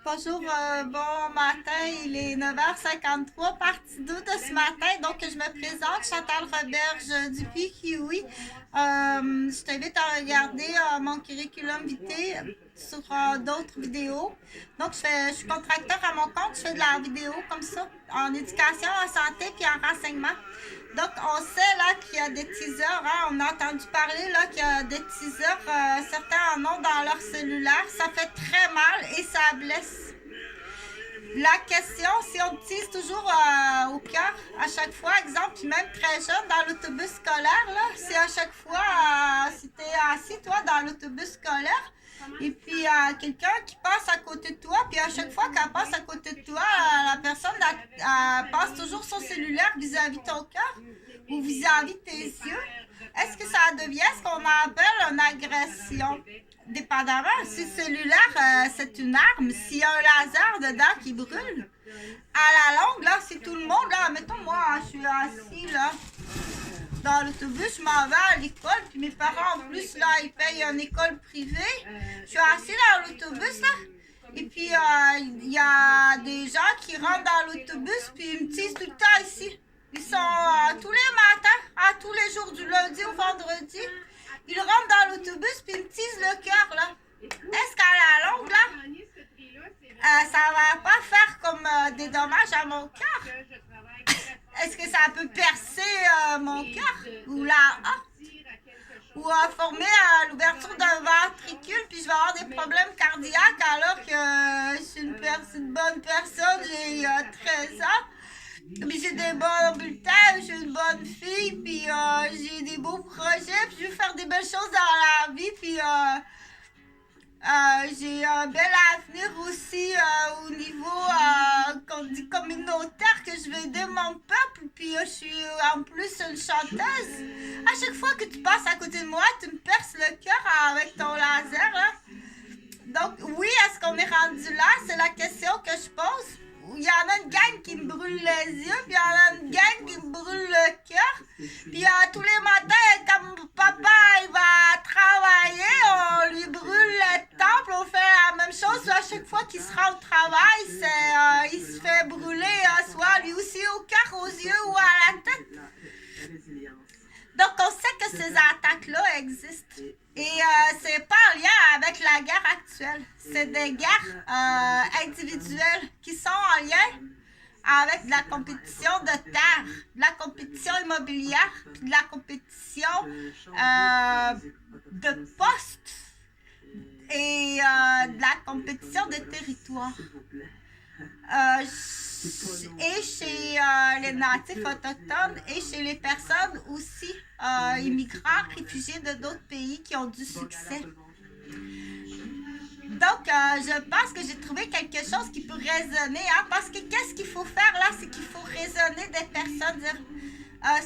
Bonjour, bon matin, il est 9h53, partie 2 de ce matin. Donc, je me présente, Chantal Roberge du PQI. Je t'invite à regarder mon curriculum vitae sur d'autres vidéos. Donc, je suis contracteur à mon compte, je fais de la vidéo comme ça, en éducation, en santé puis en renseignement. Donc, on sait là qu'il y a des teasers, hein? On a entendu parler là qu'il y a des teasers, certains en ont dans leur cellulaire. Ça fait très mal et ça blesse. La question, si on te tease toujours au cœur, à chaque fois, exemple, puis même très jeune, dans l'autobus scolaire, là, c'est à chaque fois, si tu es assis, toi, dans l'autobus scolaire, et puis quelqu'un qui passe à côté de toi, puis à chaque fois qu'elle passe à côté de toi, la personne passe toujours son cellulaire vis-à-vis de ton cœur ou vis-à-vis de tes yeux. Est-ce que ça devient ce qu'on appelle une agression? Dépendamment, si le cellulaire, c'est une arme, s'il y a un laser dedans qui brûle, à la longue, là, si tout le monde, là, mettons moi, je suis assis, là, dans l'autobus, je m'en vais à l'école, puis mes parents, en plus, là, ils payent une école privée. Je suis assis dans l'autobus, là, et puis il y a des gens qui rentrent dans l'autobus, puis ils me disent tout le temps ici. Ils sont tous les matins, tous les jours, du lundi au vendredi. Ils rentrent dans l'autobus, puis ils me teasent le cœur, là. Est-ce qu'à la longue, là, ça va pas faire comme des dommages à mon cœur? Est-ce que ça peut percer mon cœur? Ou la ou former l'ouverture d'un ventricule, puis je vais avoir des problèmes cardiaques alors que je suis une bonne personne, j'ai 13 ans. Puis j'ai des bons bulletins, je suis une bonne fille, puis j'ai des beaux projets, puis je veux faire des belles choses dans la vie, puis j'ai un bel avenir aussi au niveau communautaire, que je vais aider mon peuple, puis je suis en plus une chanteuse. À chaque fois que tu passes à côté de moi, tu me perces le cœur avec ton laser, là. Donc oui, est-ce qu'on est rendu là? C'est la question que je pose. Il y en a une gang qui me brûle les yeux, puis il y en a une gang qui me brûle le cœur. Puis tous les matins, quand papa il va travailler, on lui brûle le temple, on fait la même chose. À chaque fois qu'il se rend au travail, il se fait brûler, soit lui aussi au cœur, aux yeux ou à la tête. Donc on sait que ces attaques-là existent. Et c'est pas en lien avec la guerre actuelle. C'est des guerres individuelles qui sont en lien avec de la compétition de terre, de la compétition immobilière, puis de la compétition de postes et de la compétition de territoire. Et chez les natifs autochtones et chez les personnes aussi immigrants, réfugiés de d'autres pays qui ont du succès. Donc, je pense que j'ai trouvé quelque chose qui peut résonner, hein, parce que qu'est-ce qu'il faut faire là, c'est qu'il faut raisonner des personnes, dire,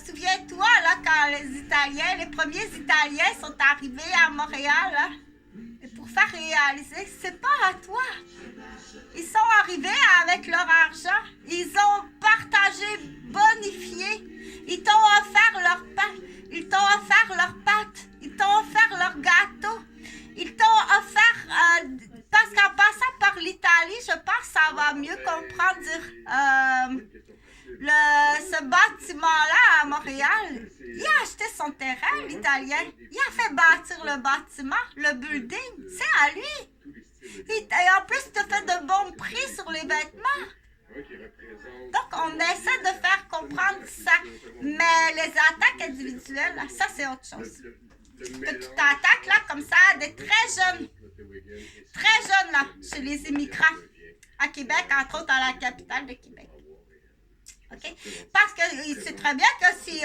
souviens-toi là quand les premiers Italiens sont arrivés à Montréal, là, et pour faire réaliser, c'est pas à toi. Ils sont arrivés avec leur argent, ils ont partagé, bonifié, ils t'ont offert leur pain, ils t'ont offert leurs pâtes, ils t'ont offert leur gâteau, ils t'ont offert, parce qu'en passant par l'Italie, je pense que ça va mieux comprendre, ce bâtiment-là à Montréal, il a acheté son terrain, l'Italien, il a fait bâtir le bâtiment, le building, c'est à lui. Et en plus, tu te fais de bons prix sur les vêtements. Donc, on essaie de faire comprendre ça. Mais les attaques individuelles, là, ça, c'est autre chose. Que tu t'attaques, là, comme ça, à des très jeunes, là, chez les immigrants. À Québec, entre autres, à la capitale de Québec. OK? Parce que c'est très bien que si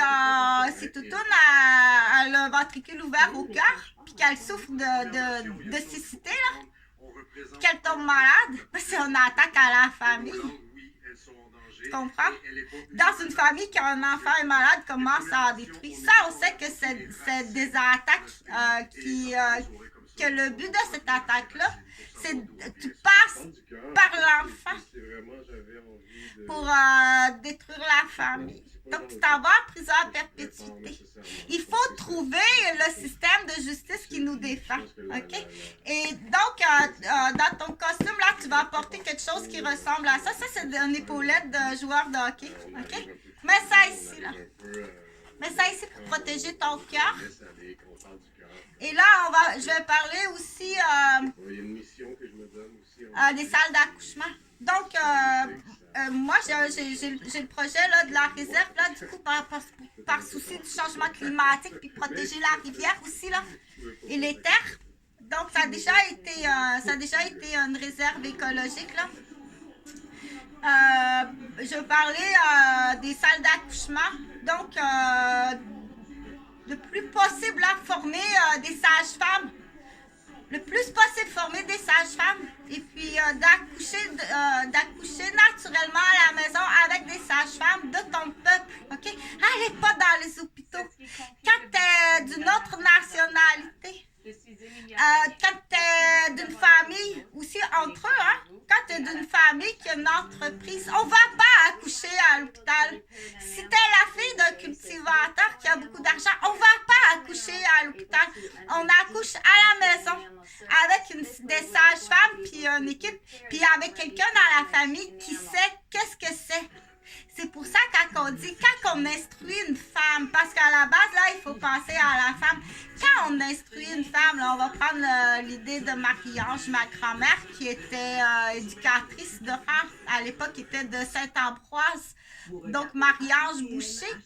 Toutoune a le ventricule ouvert au cœur, puis qu'elle souffre de cécité, là, qu'elle tombe malade, c'est une attaque à la famille. Tu comprends? Dans une famille qui a un enfant est malade, comment ça a détruit? Ça, on sait que c'est des attaques que le but de cette attaque-là, c'est que tu passes par l'enfant pour détruire la famille. Donc, tu t'en vas en prison à perpétuité. Il faut trouver le système de justice qui nous défend. OK? Et donc, dans ton costume, là, tu vas va apporter quelque chose qui ressemble à ça. Ça, c'est une épaulette de joueur de hockey. OK? Mets ça ici, là. Mets ça ici pour protéger ton cœur. Et là, je vais parler aussi des salles d'accouchement. Donc, moi, j'ai le projet là, de la réserve, là, du coup, par souci du changement climatique, puis protéger la rivière aussi, là, et les terres. Donc, ça a déjà été une réserve écologique, là. Je parlais des salles d'accouchement. Donc, le plus possible, là, former des sages-femmes. Le plus possible, former des sages-femmes. Et puis, d'accoucher naturellement à la maison avec des sages-femmes de ton peuple. OK? Allez pas dans les hôpitaux. Quand tu es d'une autre nationalité, quand tu es d'une famille, aussi entre eux, hein? Quand tu es d'une famille qui a une entreprise, on ne va pas accoucher à l'hôpital. Si tu es la fille d'un cultivateur qui a beaucoup d'argent, on ne va pas accoucher à l'hôpital. On accouche à la maison avec des sages-femmes, puis une équipe, puis avec quelqu'un dans la famille qui sait qu'est-ce que c'est. C'est pour ça quand on dit, quand on instruit une femme, parce qu'à la base, là, il faut penser à la femme. Quand on instruit une femme, là, on va prendre l'idée de Marie-Ange, ma grand-mère, qui était éducatrice de rang, à l'époque, qui était de Saint-Ambroise. Donc, Marie-Ange Boucher,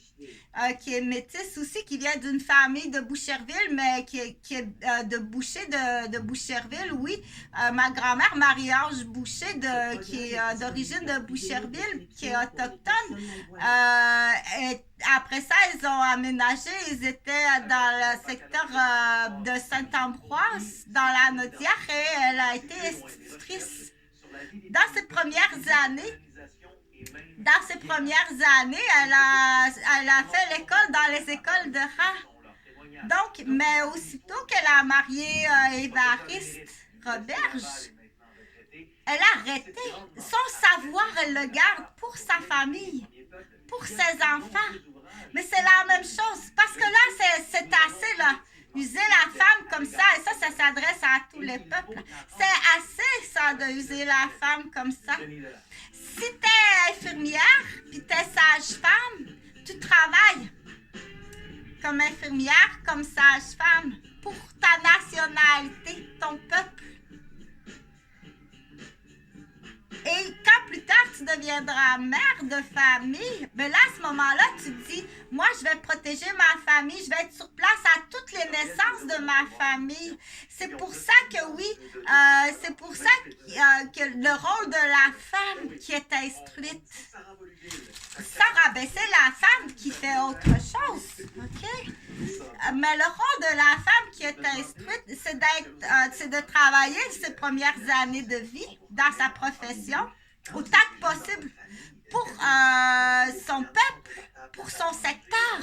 qui est métisse aussi, qui vient d'une famille de Boucherville, mais qui est de Boucher, de Boucherville, oui. Ma grand-mère, Marie-Ange Boucher, qui est d'origine de Boucherville, qui est autochtone. Et après ça, ils ont aménagé, ils étaient dans le secteur de Saint-Ambroise, dans la Naudière, et elle a été institutrice. Dans ses premières années, elle a fait l'école dans les écoles de rang. Donc, mais aussitôt qu'elle a marié Évariste Roberge, elle a arrêté. Son savoir, elle le garde pour sa famille, pour ses enfants. Mais c'est la même chose, parce que là, c'est assez, là. User la femme comme ça, et ça s'adresse à tous les peuples. C'est assez, ça, de user la femme comme ça. Si tu es infirmière, puis tu es sage-femme, tu travailles comme infirmière, comme sage-femme, pour ta nationalité, ton peuple. Et quand plus tard tu deviendras mère de famille, ben là, à ce moment-là, tu te dis, moi, je vais protéger ma famille, je vais être sur place à toutes les naissances de ma famille. C'est pour ça que oui, c'est pour ça que le rôle de la femme qui est instruite, sans rabaisser la femme qui fait autre chose, OK? Mais le rôle de la femme qui est instruite, c'est de travailler ses premières années de vie dans sa profession, autant que possible, pour son peuple, pour son secteur.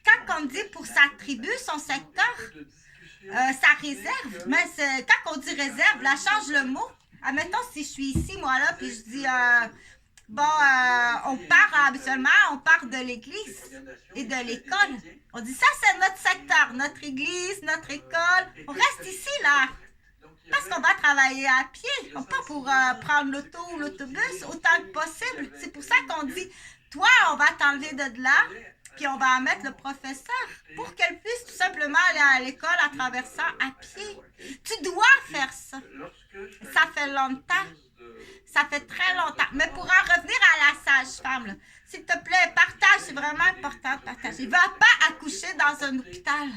Quand on dit pour sa tribu, son secteur, sa réserve, mais quand on dit réserve, là, change le mot. Admettons, si je suis ici, moi, là, puis je dis... on part de l'église et de l'école. On dit ça, c'est notre secteur, notre église, notre école. On reste ici, là. Parce qu'on va travailler à pied. On pas pour prendre l'auto ou l'autobus autant que possible. C'est pour ça qu'on dit, toi, on va t'enlever de là, puis on va mettre le professeur pour qu'elle puisse tout simplement aller à l'école en traversant à pied. Tu dois faire ça. Ça fait longtemps. Ça fait très longtemps. Mais pour en revenir à la sage-femme, s'il te plaît, partage, c'est vraiment important de partager. Ne va pas accoucher dans un hôpital.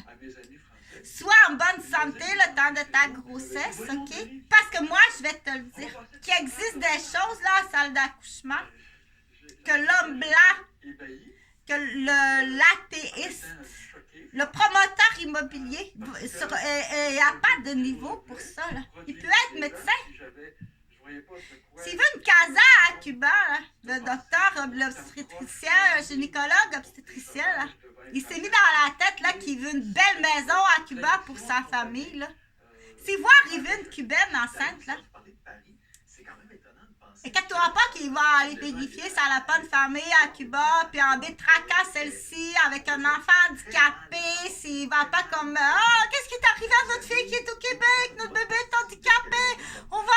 Sois en bonne santé le temps de ta grossesse, OK? Parce que moi, je vais te le dire, qu'il existe des choses là en salle d'accouchement, que l'homme blanc, que l'athéiste, le promoteur immobilier, il n'y a pas de niveau pour ça, là. Il peut être médecin. S'il veut une casa à Cuba, là, le docteur, l'obstétricien, gynécologue, obstétricien, là, il s'est mis dans la tête là, qu'il veut une belle maison à Cuba pour sa famille. Là. S'il voit arriver une Cubaine enceinte, là, et inquiète-toi pas qu'il va aller vérifier si elle n'a pas de famille à Cuba, puis en détraquant celle-ci avec un enfant handicapé, s'il va pas comme « Ah, qu'est-ce qui est arrivé à votre fille qui est au Québec? Notre bébé est handicapé! On va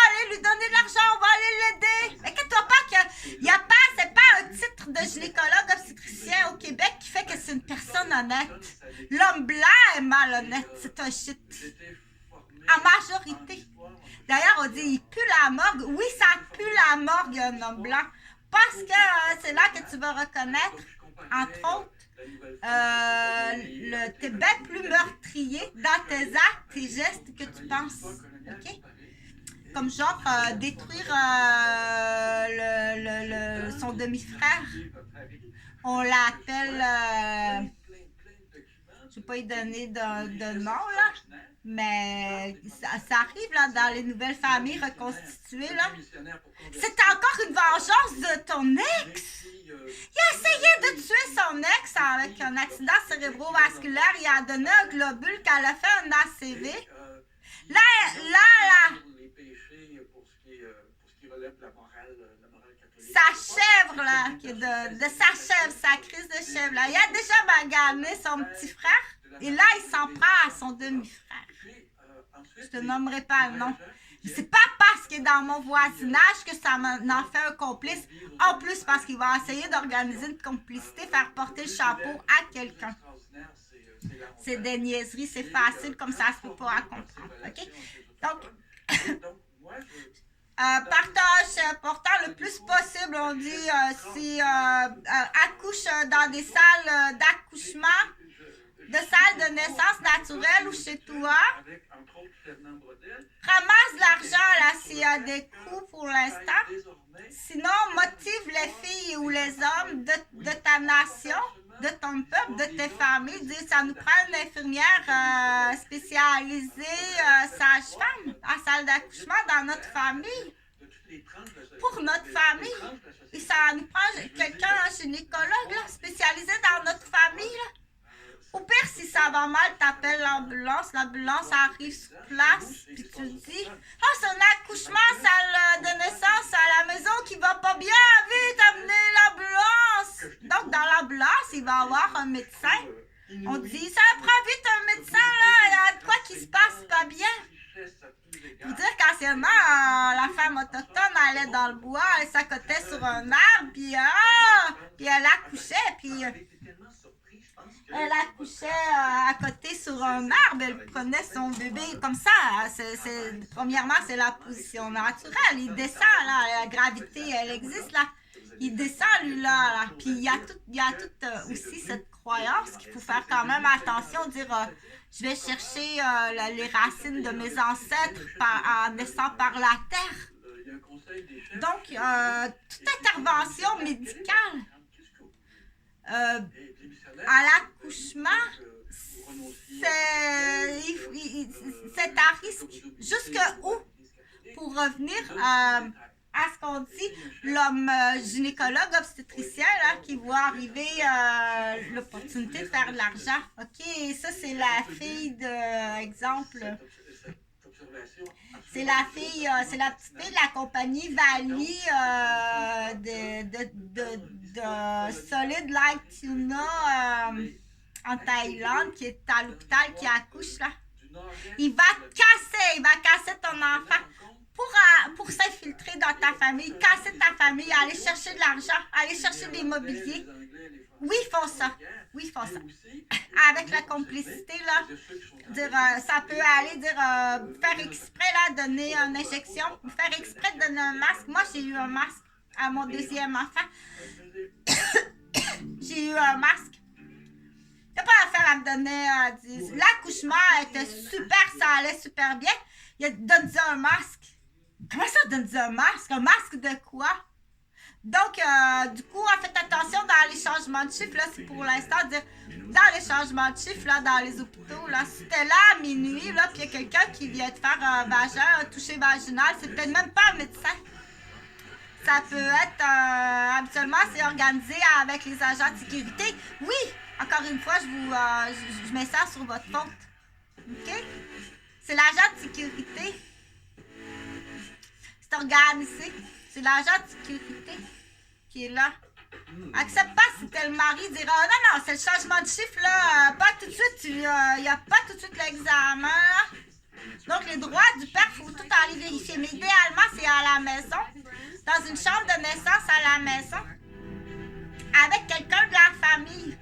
malhonnête. L'homme blanc est malhonnête. C'est un shit. En majorité. D'ailleurs, on dit, il pue la morgue. Oui, ça pue la morgue, un homme blanc. Parce que c'est là que tu vas reconnaître, entre autres, t'es bien plus meurtrier dans tes actes, tes gestes que tu penses. OK? Comme genre détruire son demi-frère. On l'appelle... je ne vais pas lui donner de nom, là. Mais ça arrive là, dans les nouvelles familles reconstituées. Là. C'est encore une vengeance de ton ex. Il a essayé de tuer son ex avec un accident cérébrovasculaire. Il a donné un globule qu'elle a fait un ACV. Là. Sa chèvre, là, de sa chèvre, sa crise de chèvre, là. Il a déjà magané son petit frère et là, il s'en prend à son demi-frère. Je te nommerai pas le nom. C'est pas parce qu'il est dans mon voisinage que ça m'en fait un complice. En plus, parce qu'il va essayer d'organiser une complicité, faire porter le chapeau à quelqu'un. C'est des niaiseries, c'est facile, comme ça se peut pas à comprendre. OK? Donc, partage, c'est important le plus possible. On dit si accouche dans des salles d'accouchement, de salles de naissance naturelle ou chez toi. Ramasse l'argent là s'il y a des coûts pour l'instant. Sinon, motive les filles ou les hommes de ta nation, de ton peuple, de tes familles. Dis, ça nous prend une infirmière spécialisée sage-femme en salle d'accouchement dans notre famille. Pour notre famille. Et ça nous prend quelqu'un, un gynécologue là, spécialisé dans notre famille. Là. Au pire, si ça va mal, t'appelles l'ambulance. L'ambulance arrive sur place. Puis tu dis, oh, c'est un accouchement, salle de naissance à la maison qui va pas bien. Vite, amenez l'ambulance. Donc, dans l'ambulance, il va y avoir un médecin. On dit, ça prend vite un médecin, là. Il y a de quoi qui se passe pas bien. Pour dire qu'anciennement, la femme autochtone allait dans le bois, elle s'accotait sur un arbre, puis elle accouchait, puis elle accouchait à côté sur un arbre, elle prenait son bébé comme ça. Premièrement, c'est la position naturelle. Il descend, là, la gravité, elle existe, là. Il descend, lui, là. Puis il y a tout aussi cette croyance qu'il faut faire quand même attention, dire je vais chercher les racines de mes ancêtres en naissant par la terre. Donc, toute intervention médicale à l'accouchement, c'est à risque. Jusqu'où? Pour revenir à ce qu'on dit, l'homme gynécologue obstétricien là, qui voit arriver l'opportunité de faire de l'argent. OK, ça c'est la fille de, exemple, c'est la petite fille de la compagnie Valley de Solid Like Tuna en Thaïlande, qui est à l'hôpital, qui accouche là. Il va casser ton enfant. Pour s'infiltrer dans ta famille, casser ta famille, aller chercher de l'argent, aller chercher de l'immobilier. Oui, ils font ça. Avec la complicité, là, ça peut aller faire exprès, là, donner une injection, faire exprès de donner un masque. Moi, j'ai eu un masque à mon deuxième enfant. J'ai eu un masque. Il n'y a pas affaire à me donner. L'accouchement était super, ça allait super bien. Donne-toi un masque. Comment ça, donne-toi un masque? Un masque de quoi? Donc, du coup, faites attention dans les changements de chiffres. Là, c'est pour l'instant dire, dans les changements de chiffres, là, dans les hôpitaux, là, si t'es là à minuit, là, puis il y a quelqu'un qui vient te faire un toucher vaginal, c'est peut-être même pas un médecin. Ça peut être, habituellement, c'est organisé avec les agents de sécurité. Oui, encore une fois, je mets ça sur votre faute. OK? C'est l'agent de sécurité. C'est organisé. C'est l'agent de sécurité qui est là. Accepte pas si t'es le mari, dira non, c'est le changement de chiffre, là. Pas tout de suite, il n'y a pas tout de suite l'examen, là. Donc, les droits du père, il faut tout aller vérifier. Mais idéalement, c'est à la maison. Dans une chambre de naissance à la maison. Avec quelqu'un de la famille.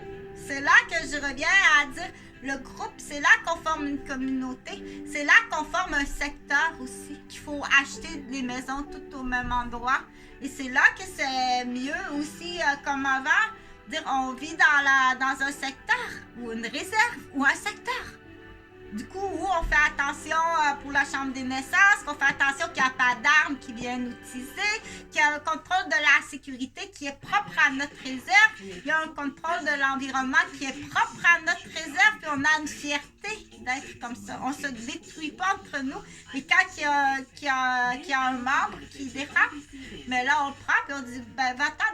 c'est là que je reviens à dire le groupe, c'est là qu'on forme une communauté, c'est là qu'on forme un secteur aussi, qu'il faut acheter des maisons tout au même endroit. Et c'est là que c'est mieux aussi, comme avant, dire on vit dans un secteur ou une réserve ou un secteur. Du coup, où on fait attention pour la chambre des naissances, qu'on fait attention qu'il n'y a pas d'armes qui viennent utiliser, qu'il y a un contrôle de la sécurité qui est propre à notre réserve, il y a un contrôle de l'environnement qui est propre à notre réserve, puis on a une fierté d'être comme ça. On ne se détruit pas entre nous, et quand il y a un membre qui dérape, mais là on le prend, puis on dit, ben va-t'en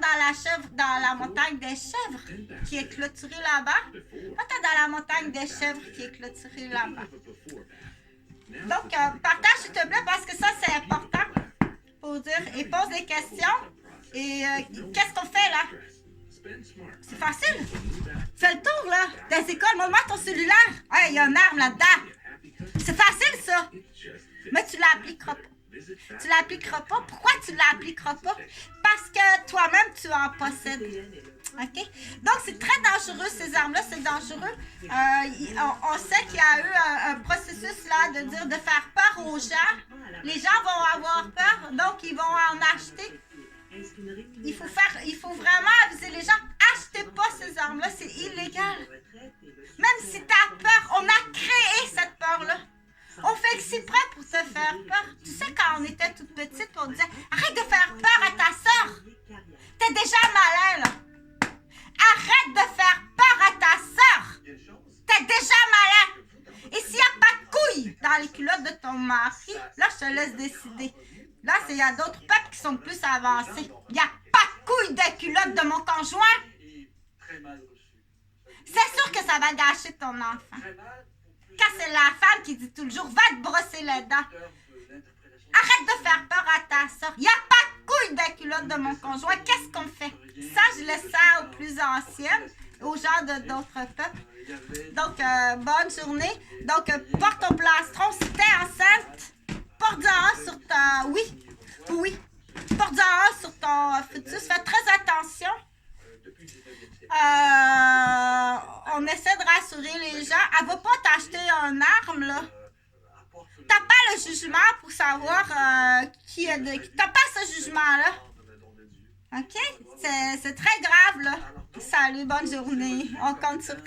dans la montagne des chèvres qui est clôturée là-bas, va-t'en dans la montagne des chèvres qui est clôturée là-bas. Donc, partage s'il te plaît parce que ça c'est important pour dire et pose des questions. Et qu'est-ce qu'on fait là? C'est facile. Fais le tour là des écoles. Montre-moi ton cellulaire. Hey, il y a une arme là-dedans. C'est facile ça. Mais tu l'appliqueras pas. Tu l'appliqueras pas. Pourquoi tu l'appliqueras pas? Parce que toi-même tu en possèdes. OK? Donc, c'est très dangereux, ces armes-là, c'est dangereux. On sait qu'il y a eu un processus là de faire peur aux gens. Les gens vont avoir peur, donc ils vont en acheter. Il faut vraiment aviser les gens, achetez pas ces armes-là, c'est illégal. Même si tu as peur, on a créé cette peur-là. On fait exprès pour te faire peur. Tu sais, quand on était toute petite, on disait, arrête de faire peur à ta soeur. T'es déjà malin, là. Arrête de faire peur à ta soeur. T'es déjà malin. Et s'il n'y a pas de couilles dans les culottes de ton mari, là, je te laisse décider. Là, il y a d'autres peuples qui sont plus avancés. Il n'y a pas de couilles des culottes de mon conjoint. C'est sûr que ça va gâcher ton enfant. Quand c'est la femme qui dit tout le jour, va te brosser les dents. Arrête de faire peur à ta soeur. Il n'y a pas de couilles des culottes de mon conjoint. Qu'est-ce qu'on fait? Ça, je laisse ça aux plus anciennes, aux gens d'autres peuples. Donc, bonne journée. Donc, porte ton plastron. Si t'es enceinte, porte-en un sur ta... Oui. Porte-en un sur ton fœtus. Fais très attention. On essaie de rassurer les gens. Elle va pas t'acheter une arme, là. T'as pas le jugement pour savoir qui est de qui. T'as pas ce jugement-là. OK? C'est très grave, là. Salut, bonne journée. On compte sur